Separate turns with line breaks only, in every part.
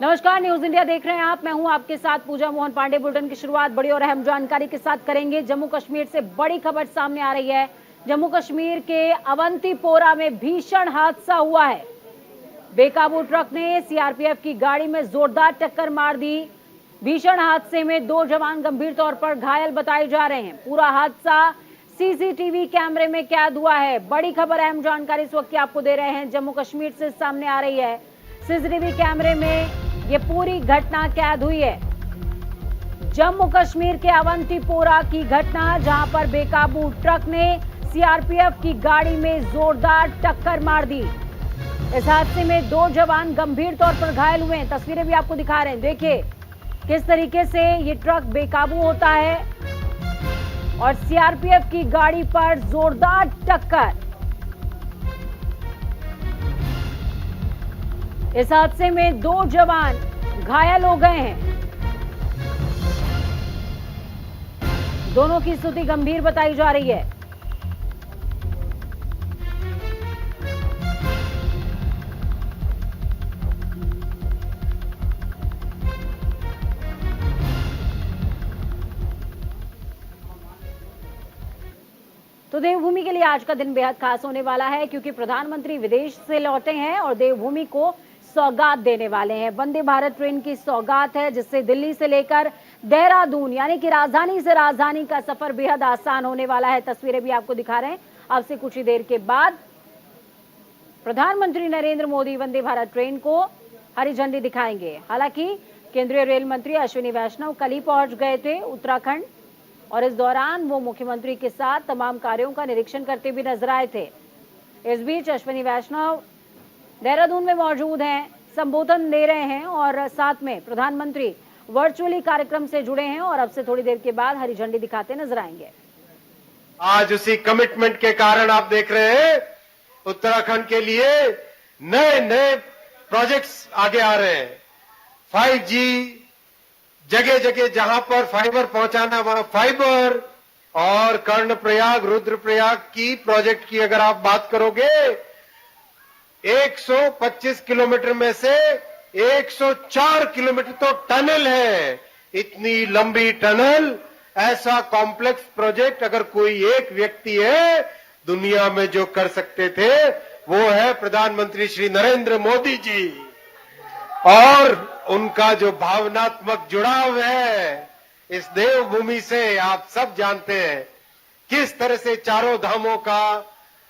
नमस्कार, news India देख रहे हैं आप। मैं हूं आपके साथ पूजा मोहन पांडे। बुलेटिन की शुरुआत बड़ी और अहम जानकारी के साथ करेंगे। जम्मू कश्मीर से बड़ी खबर सामने आ रही है। जम्मू कश्मीर के अवंतीपोरा में भीषण हादसा हुआ है। बेकाबू ट्रक ने सीआरपीएफ की गाड़ी में जोरदार टक्कर मार दी। भीषण हादसे में 2 जवान गंभीर तौर पर घायल बताए जा रहे हैं। पूरा हादसा सीसीटीवी कैमरे में कैद हुआ है। बड़ी खबर, अहम जानकारी इस वक्त आपको दे रहे हैं। जम्मू कश्मीर से सामने आ रही है। सीसीटीवी कैमरे में ये पूरी घटना कैद हुई है। जम्मू कश्मीर के अवंतीपोरा की घटना, जहां पर बेकाबू ट्रक ने सीआरपीएफ की गाड़ी में जोरदार टक्कर मार दी। इस हादसे में 2 जवान गंभीर तौर पर घायल हुए हैं। तस्वीरें भी आपको दिखा रहे हैं। देखिए किस तरीके से ये ट्रक बेकाबू होता है और सीआरपीएफ की गाड़ी पर जोरदार टक्कर। इस हादसे में 2 जवान घायल हो गए हैं। दोनों की स्थिति गंभीर बताई जा रही है। तो देवभूमि के लिए आज का दिन बेहद खास होने वाला है, क्योंकि प्रधानमंत्री विदेश से लौटे हैं और देवभूमि को सौगात देने वाले हैं। वंदे भारत ट्रेन की सौगात है, जिससे दिल्ली से लेकर देहरादून यानी कि राजधानी से राजधानी का सफर बेहद आसान होने वाला है। तस्वीरें भी आपको दिखा रहे हैं। अब से कुछ ही देर के बाद प्रधानमंत्री नरेंद्र मोदी वंदे भारत ट्रेन को हरी झंडी दिखाएंगे। हालांकि केंद्रीय रेल मंत्री अश्विनी वैष्णव कल ही पहुंच गए थे उत्तराखंड, और इस दौरान वो मुख्यमंत्री के साथ तमाम कार्यों का निरीक्षण करते भी नजर आए थे। इस बीच अश्विनी वैष्णव देहरादून में मौजूद हैं, संबोधन दे रहे हैं और साथ में प्रधानमंत्री वर्चुअली कार्यक्रम से जुड़े हैं और अब से थोड़ी देर के बाद हरी झंडी दिखाते नजर आएंगे।
आज उसी कमिटमेंट के कारण आप देख रहे हैं उत्तराखंड के लिए नए नए प्रोजेक्ट्स आगे आ रहे हैं। 5G, जगह जगह जहां पर फाइबर पहुंचाना वहां फाइबर, और कर्णप्रयाग रुद्रप्रयाग की प्रोजेक्ट की अगर आप बात करोगे, 125 किलोमीटर में से 104 किलोमीटर तो टनल है। इतनी लंबी टनल, ऐसा कॉम्प्लेक्स प्रोजेक्ट अगर कोई एक व्यक्ति है दुनिया में जो कर सकते थे, वो है प्रधानमंत्री श्री नरेंद्र मोदी जी। और उनका जो भावनात्मक जुड़ाव है इस देवभूमि से, आप सब जानते हैं किस तरह से चारों धामों का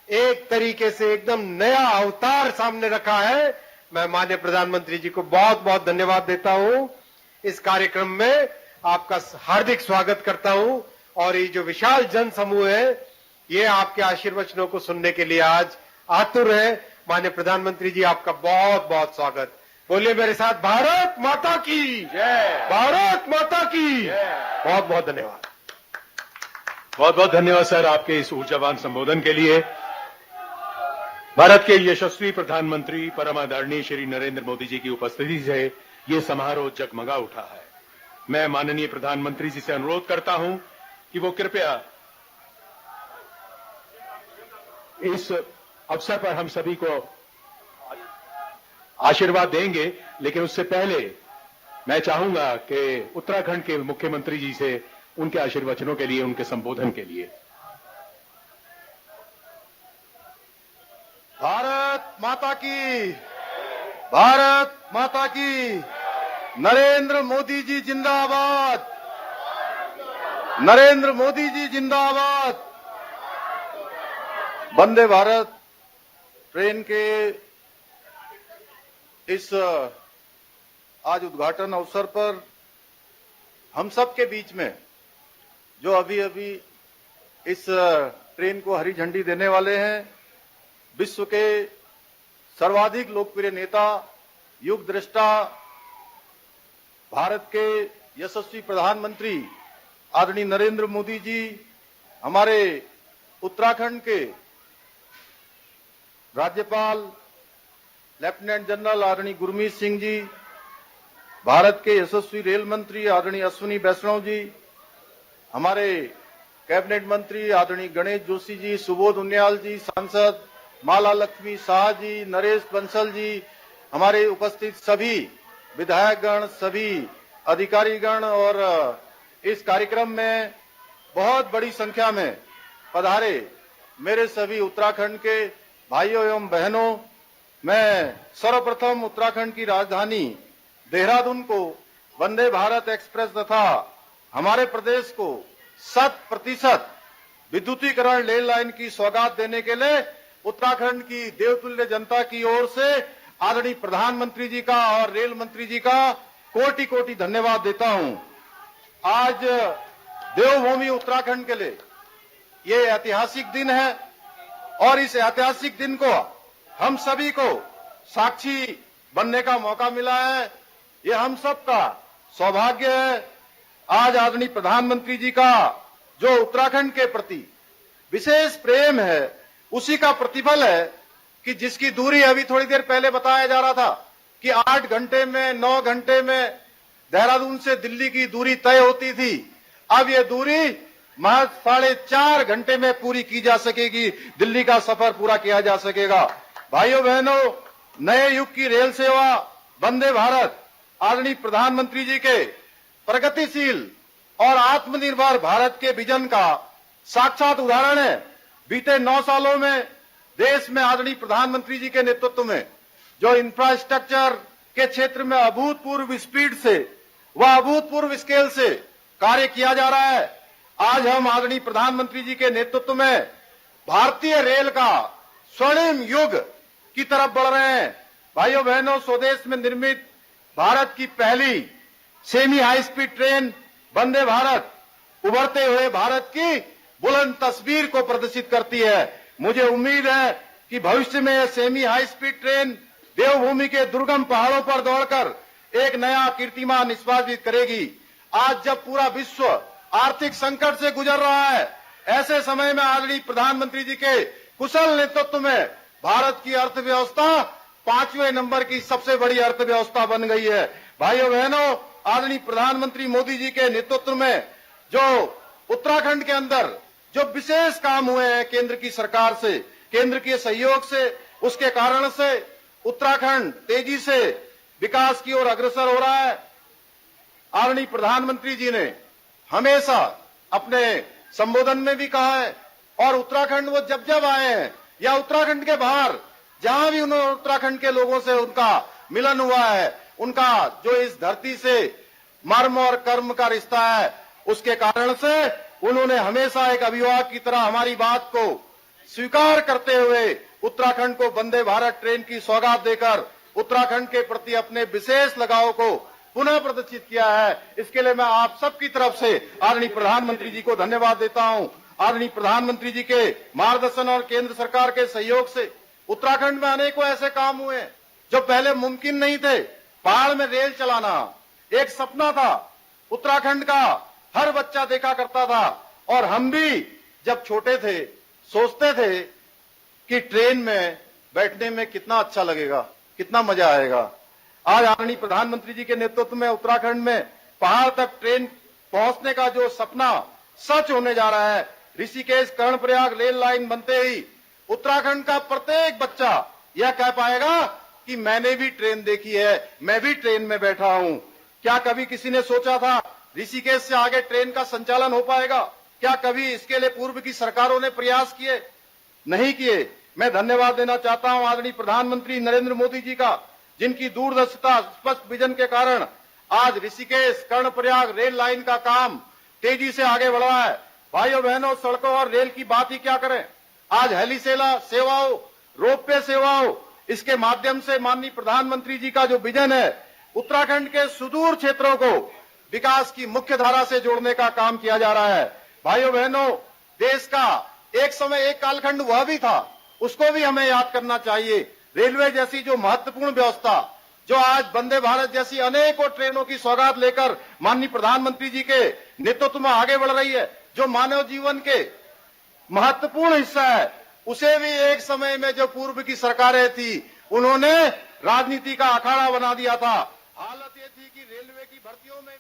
एक तरीके से एकदम नया अवतार सामने रखा है। मैं माननीय प्रधानमंत्री जी को बहुत बहुत धन्यवाद देता हूं। इस कार्यक्रम में आपका हार्दिक स्वागत करता हूं, और ये जो विशाल जन समूह है ये आपके आशीर्वचनों को सुनने के लिए आज आतुर है। माननीय प्रधानमंत्री जी, आपका बहुत बहुत स्वागत। बोलिए मेरे साथ, भारत माता की जय, भारत माता की जय। बहुत बहुत धन्यवाद।
बहुत बहुत धन्यवाद सर आपके इस ऊर्जावान संबोधन के लिए। भारत के यशस्वी प्रधानमंत्री परम आदरणीय श्री नरेंद्र मोदी जी की उपस्थिति से ये समारोह जगमगा उठा है। मैं माननीय प्रधानमंत्री जी से अनुरोध करता हूं कि वो कृपया इस अवसर पर हम सभी को आशीर्वाद देंगे, लेकिन उससे पहले मैं चाहूंगा कि उत्तराखंड के मुख्यमंत्री जी से उनके आशीर्वचनों के लिए, उनके संबोधन के लिए।
भारत माता की, भारत माता की, नरेंद्र मोदी जी जिंदाबाद, नरेंद्र मोदी जी जिंदाबाद। वंदे भारत ट्रेन के इस आज उद्घाटन अवसर पर हम सब के बीच में जो अभी अभी इस ट्रेन को हरी झंडी देने वाले हैं, विश्व के सर्वाधिक लोकप्रिय नेता, युग दृष्टा, भारत के यशस्वी प्रधानमंत्री आदरणीय नरेंद्र मोदी जी, हमारे उत्तराखंड के राज्यपाल लेफ्टिनेंट जनरल आदरणीय गुरमीत सिंह जी, भारत के यशस्वी रेल मंत्री आदरणीय अश्विनी वैष्णव जी, हमारे कैबिनेट मंत्री आदरणीय गणेश जोशी जी, सुबोध उनियाल जी, सांसद माला लक्ष्मी शाह जी, नरेश बंसल जी, हमारे उपस्थित सभी विधायकगण, सभी अधिकारीगण और इस कार्यक्रम में बहुत बड़ी संख्या में पधारे मेरे सभी उत्तराखंड के भाइयों एवं बहनों, मैं सर्वप्रथम उत्तराखंड की राजधानी देहरादून को वंदे भारत एक्सप्रेस तथा हमारे प्रदेश को 100% विद्युतीकरण रेल लाइन की सौगात देने के लिए उत्तराखंड की देवतुल्य जनता की ओर से आदरणीय प्रधानमंत्री जी का और रेल मंत्री जी का कोटि कोटि धन्यवाद देता हूं। आज देवभूमि उत्तराखंड के लिए ये ऐतिहासिक दिन है और इस ऐतिहासिक दिन को हम सभी को साक्षी बनने का मौका मिला है। ये हम सबका सौभाग्य है। आज आदरणीय प्रधानमंत्री जी का जो उत्तराखंड के प्रति विशेष प्रेम है, उसी का प्रतिफल है कि जिसकी दूरी अभी थोड़ी देर पहले बताया जा रहा था कि 8 घंटे में 9 घंटे में देहरादून से दिल्ली की दूरी तय होती थी, अब ये दूरी महज 4.5 घंटे में पूरी की जा सकेगी, दिल्ली का सफर पूरा किया जा सकेगा। भाइयों बहनों, नए युग की रेल सेवा वंदे भारत आदरणीय प्रधानमंत्री जी के प्रगतिशील और आत्मनिर्भर भारत के विजन का साक्षात उदाहरण है। बीते 9 सालों में देश में आदरणीय प्रधानमंत्री जी के नेतृत्व में जो इंफ्रास्ट्रक्चर के क्षेत्र में अभूतपूर्व स्पीड से व अभूतपूर्व स्केल से कार्य किया जा रहा है। आज हम आदरणीय प्रधानमंत्री जी के नेतृत्व में भारतीय रेल का स्वर्णिम युग की तरफ बढ़ रहे हैं। भाइयों बहनों, स्वदेश में निर्मित भारत की पहली semi high speed train Vande Bharat उभरते हुए भारत की बुलंद तस्वीर को प्रदर्शित करती है। मुझे उम्मीद है कि भविष्य में यह सेमी हाई स्पीड ट्रेन देवभूमि के दुर्गम पहाड़ों पर दौड़कर एक नया कीर्तिमान निष्पादित करेगी। आज जब पूरा विश्व आर्थिक संकट से गुजर रहा है, ऐसे समय में आदरणीय प्रधानमंत्री जी के कुशल नेतृत्व में भारत की अर्थव्यवस्था 5वें नंबर की सबसे बड़ी अर्थव्यवस्था बन गई है। भाइयों बहनों, आदरणीय प्रधानमंत्री मोदी जी के नेतृत्व में जो उत्तराखंड के अंदर जो विशेष काम हुए हैं केंद्र की सरकार से, केंद्र के सहयोग से, उसके कारण से उत्तराखंड तेजी से विकास की ओर अग्रसर हो रहा है। आदरणीय प्रधानमंत्री जी ने हमेशा अपने संबोधन में भी कहा है और उत्तराखंड वो जब जब आए हैं या उत्तराखंड के बाहर जहां भी उन्होंने उत्तराखंड के लोगों से उनका मिलन हुआ है, उनका जो इस धरती से मर्म और कर्म का रिश्ता है, उसके कारण से उन्होंने हमेशा एक अभिभावक की तरह हमारी बात को स्वीकार करते हुए उत्तराखंड को वंदे भारत ट्रेन की सौगात देकर उत्तराखंड के प्रति अपने विशेष लगाव को पुनः प्रदर्शित किया है। इसके लिए मैं आप सबकी तरफ से आदरणीय प्रधानमंत्री जी को धन्यवाद देता हूं। आदरणीय प्रधानमंत्री जी के मार्गदर्शन और केंद्र सरकार के सहयोग से उत्तराखंड में अनेकों ऐसे काम हुए जो पहले मुमकिन नहीं थे। पहाड़ में रेल चलाना एक सपना था, उत्तराखंड का हर बच्चा देखा करता था और हम भी जब छोटे थे सोचते थे कि ट्रेन में बैठने में कितना अच्छा लगेगा, कितना मजा आएगा। आज आदरणीय प्रधानमंत्री जी के नेतृत्व में उत्तराखंड में पहाड़ तक ट्रेन पहुंचने का जो सपना सच होने जा रहा है। ऋषिकेश कर्णप्रयाग रेल लाइन बनते ही उत्तराखंड का प्रत्येक बच्चा यह कह पाएगा कि मैंने भी ट्रेन देखी है, मैं भी ट्रेन में बैठा हूं। क्या कभी किसी ने सोचा था ऋषिकेश से आगे ट्रेन का संचालन हो पाएगा? क्या कभी इसके लिए पूर्व की सरकारों ने प्रयास किए? नहीं किए। मैं धन्यवाद देना चाहता हूं आदरणीय प्रधानमंत्री नरेंद्र मोदी जी का, जिनकी दूरदर्शिता स्पष्ट विजन के कारण आज ऋषिकेश कर्णप्रयाग रेल लाइन का काम तेजी से आगे बढ़ रहा है। भाइयों बहनों, सड़कों और रेल की बात ही क्या करें, आज हेली सेवाओं, रोपवे सेवाओं, इसके माध्यम से माननीय प्रधानमंत्री जी का जो विजन है, उत्तराखंड के सुदूर क्षेत्रों को विकास की मुख्य धारा से जोड़ने का काम किया जा रहा है। भाइयों बहनों, देश का एक समय एक कालखंड वह भी था, उसको भी हमें याद करना चाहिए। रेलवे जैसी जो महत्वपूर्ण व्यवस्था, जो आज वंदे भारत जैसी अनेकों ट्रेनों की सौगात लेकर माननीय प्रधानमंत्री जी के नेतृत्व में आगे बढ़ रही है, जो मानव जीवन के महत्वपूर्ण हिस्सा है, उसे भी एक समय में जो पूर्व की सरकारें थी उन्होंने राजनीति का अखाड़ा बना दिया था। हालत ये थी कि रेलवे की भर्तियों में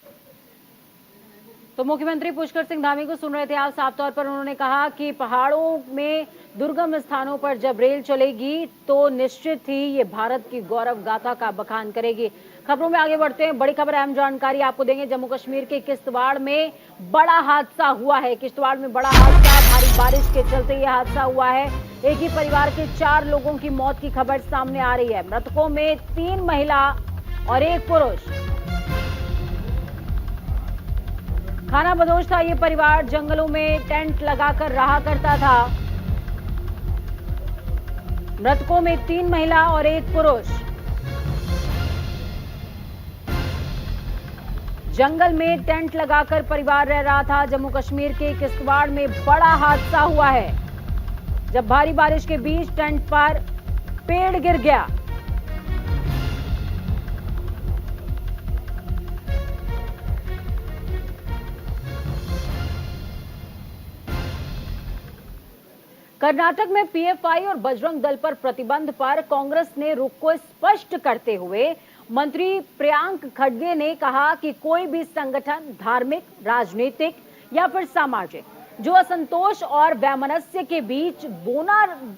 तो मुख्यमंत्री पुष्कर सिंह धामी को सुन रहे थे आप। साफ तौर पर उन्होंने कहा कि पहाड़ों में दुर्गम स्थानों पर जब रेल चलेगी तो निश्चित ही ये भारत की गौरव गाथा का बखान करेगी। खबरों में आगे बढ़ते हैं। बड़ी खबर, अहम जानकारी आपको देंगे। जम्मू कश्मीर के किश्तवाड़ में बड़ा हादसा हुआ है। किश्तवाड़ में बड़ा हादसा, भारी बारिश के चलते यह हादसा हुआ है। एक ही परिवार के 4 लोगों की मौत की खबर सामने आ रही है। मृतकों में 3 महिला और 1 पुरुष। खाना बदोश था ये परिवार, जंगलों में टेंट लगाकर रहा करता था। मृतकों में 3 महिला और 1 पुरुष। जंगल में टेंट लगाकर परिवार रह रहा था। जम्मू कश्मीर के किश्तवाड़ में बड़ा हादसा हुआ है, जब भारी बारिश के बीच टेंट पर पेड़ गिर गया। कर्नाटक में पीएफआई और बजरंग दल पर प्रतिबंध पर कांग्रेस ने रुख को स्पष्ट करते हुए मंत्री प्रियांक खड़गे ने कहा कि कोई भी संगठन धार्मिक, राजनीतिक या फिर सामाजिक जो असंतोष और वैमनस्य के बीच बोने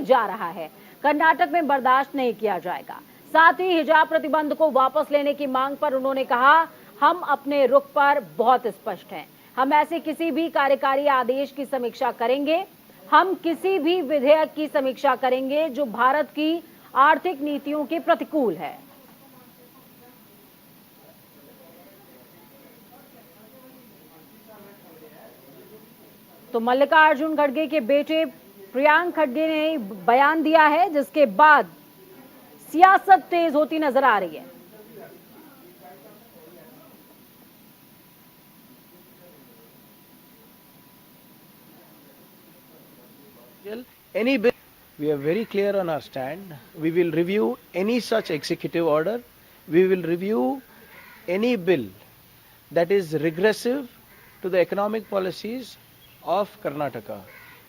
जा रहा है, कर्नाटक में बर्दाश्त नहीं किया जाएगा। साथ ही हिजाब प्रतिबंध को वापस लेने की मांग पर उन्होंने कहा, हम अपने रुख पर बहुत स्पष्ट हैं। हम ऐसे किसी भी कार्यकारी आदेश की समीक्षा करेंगे, हम किसी भी विधेयक की समीक्षा करेंगे जो भारत की आर्थिक नीतियों के प्रतिकूल है। तो मल्लिकार्जुन खड़गे के बेटे प्रियांक खड़गे ने बयान दिया है, जिसके बाद सियासत तेज होती नजर आ रही है।
Any bill, we are very clear on our stand. We will review any such executive order. We will review any bill that is regressive to the economic policies of Karnataka.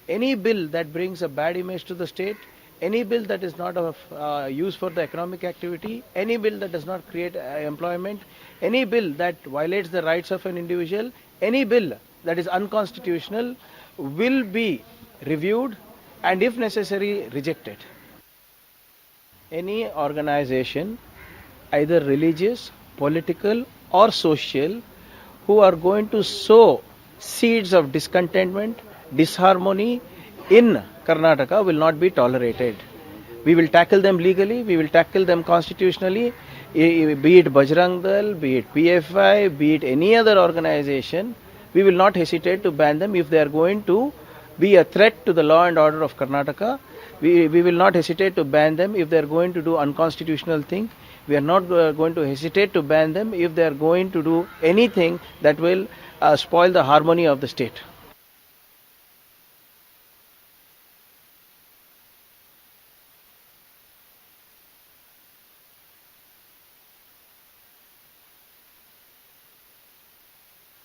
Any bill that brings a bad image to the state, any bill that is not of use for the economic activity, any bill that does not create employment, any bill that violates the rights of an individual, any bill that is unconstitutional will be reviewed and if necessary rejected. Any organization, either religious, political or social, who are going to sow seeds of discontentment, disharmony in Karnataka will not be tolerated. We will tackle them legally, we will tackle them constitutionally, be it Bajrang Dal, be it PFI, be it any other organization. We will not hesitate to ban them if they are going to be a threat to the law and order of Karnataka. We will not hesitate to ban them if they are going to do unconstitutional things. We are not going to hesitate to ban them if they are going to do anything that will spoil the harmony of the state.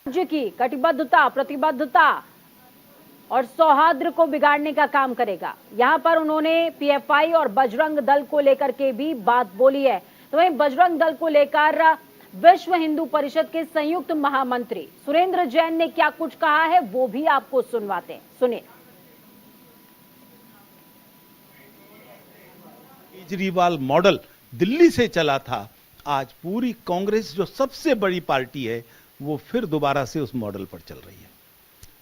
राज्य की कटिबद्धता, प्रतिबद्धता और सौहार्द को बिगाड़ने का काम करेगा। यहां पर उन्होंने पीएफआई और बजरंग दल को लेकर के भी बात बोली है। तो वहीं बजरंग दल को लेकर विश्व हिंदू परिषद के संयुक्त महामंत्री सुरेंद्र जैन ने क्या कुछ कहा है, वो भी आपको सुनवाते हैं, सुनिए।
केजरीवाल मॉडल दिल्ली से चला था, आज पूरी कांग्रेस जो सबसे बड़ी पार्टी है वो फिर दोबारा से उस मॉडल पर चल रही है।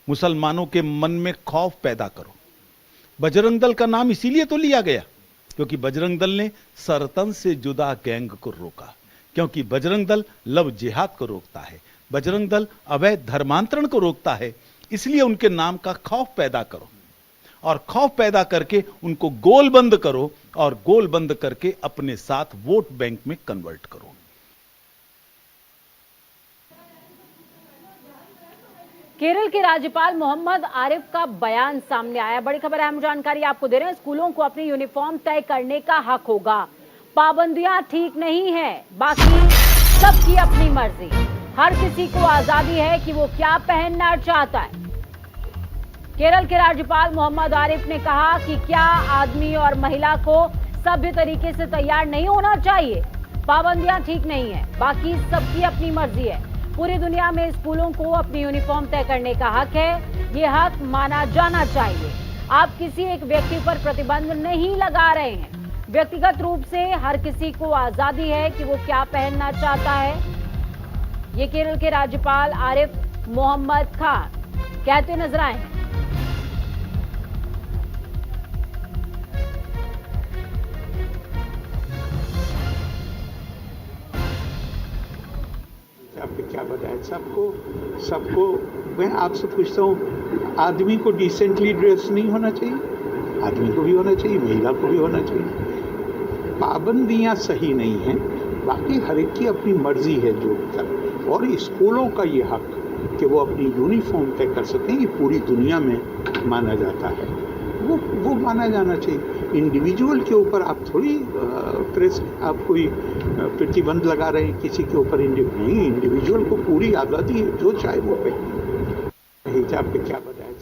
मुसलमानों के मन में खौफ पैदा करो। बजरंग दल का नाम इसीलिए तो लिया गया क्योंकि बजरंग दल ने सरतन से जुदा गैंग को रोका, क्योंकि बजरंग दल लव जिहाद को रोकता है, बजरंग दल अवैध धर्मांतरण को रोकता है। इसलिए उनके नाम का खौफ पैदा करो और खौफ पैदा करके उनको गोलबंद करो और गोलबंद करके अपने साथ वोट बैंक में कन्वर्ट करो।
केरल के राज्यपाल मोहम्मद आरिफ का बयान सामने आया। बड़ी खबर, अहम जानकारी आपको दे रहे हैं। स्कूलों को अपनी यूनिफॉर्म तय करने का हक होगा। पाबंदियां ठीक नहीं है, बाकी सबकी अपनी मर्जी। हर किसी को आजादी है कि वो क्या पहनना चाहता है। केरल के राज्यपाल मोहम्मद आरिफ ने कहा कि क्या आदमी और महिला को सभ्य तरीके से तैयार नहीं होना चाहिए। पाबंदियां ठीक नहीं है, बाकी सबकी अपनी मर्जी है। पूरी दुनिया में स्कूलों को अपनी यूनिफॉर्म तय करने का हक है, ये हक माना जाना चाहिए। आप किसी एक व्यक्ति पर प्रतिबंध नहीं लगा रहे हैं। व्यक्तिगत रूप से हर किसी को आजादी है कि वो क्या पहनना चाहता है, ये केरल के राज्यपाल आरिफ मोहम्मद खान कहते नजर आए हैं।
आपको क्या बताया, सबको मैं आपसे पूछता हूँ, आदमी को डिसेंटली ड्रेस नहीं होना चाहिए? आदमी को भी होना चाहिए, महिला को भी होना चाहिए। पाबंदियां सही नहीं हैं, बाकी हर एक की अपनी मर्जी है जो कर, और स्कूलों का ये हक कि वो अपनी यूनिफॉर्म तय कर सकें, ये पूरी दुनिया में माना जाता है, वो माना जाना चाहिए। इंडिविजुअल के ऊपर आप थोड़ी प्रेस आप कोई प्रतिबंध लगा रहे हैं किसी के ऊपर, नहीं, इंडिविजुअल को पूरी आज़ादी है, जो चाहे वो पहने। हिजाब पे क्या बताया।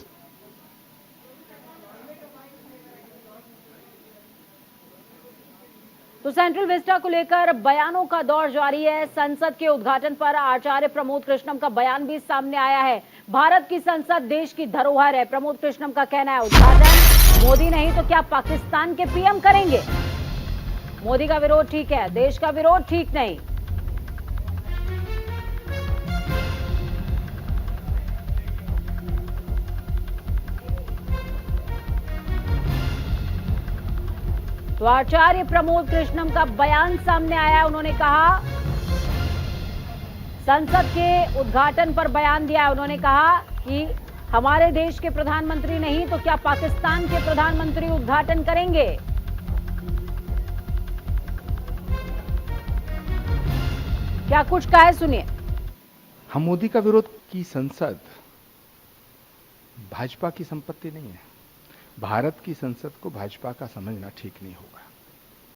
तो सेंट्रल विस्टा को लेकर बयानों का दौर जारी है। संसद के उद्घाटन पर आचार्य प्रमोद कृष्णम का बयान भी सामने आया है। भारत की संसद देश की धरोहर है, प्रमोद कृष्णम का कहना है। उद्घाटन मोदी नहीं तो क्या पाकिस्तान के पीएम करेंगे? मोदी का विरोध ठीक है, देश का विरोध ठीक नहीं। तो आचार्य प्रमोद कृष्णम का बयान सामने आया। उन्होंने कहा, संसद के उद्घाटन पर बयान दिया। उन्होंने कहा कि हमारे देश के प्रधानमंत्री नहीं तो क्या पाकिस्तान के प्रधानमंत्री उद्घाटन करेंगे? क्या कुछ कहा है, सुनिए।
हम मोदी का विरोध की संसद भाजपा की संपत्ति नहीं है। भारत की संसद को भाजपा का समझना ठीक नहीं होगा।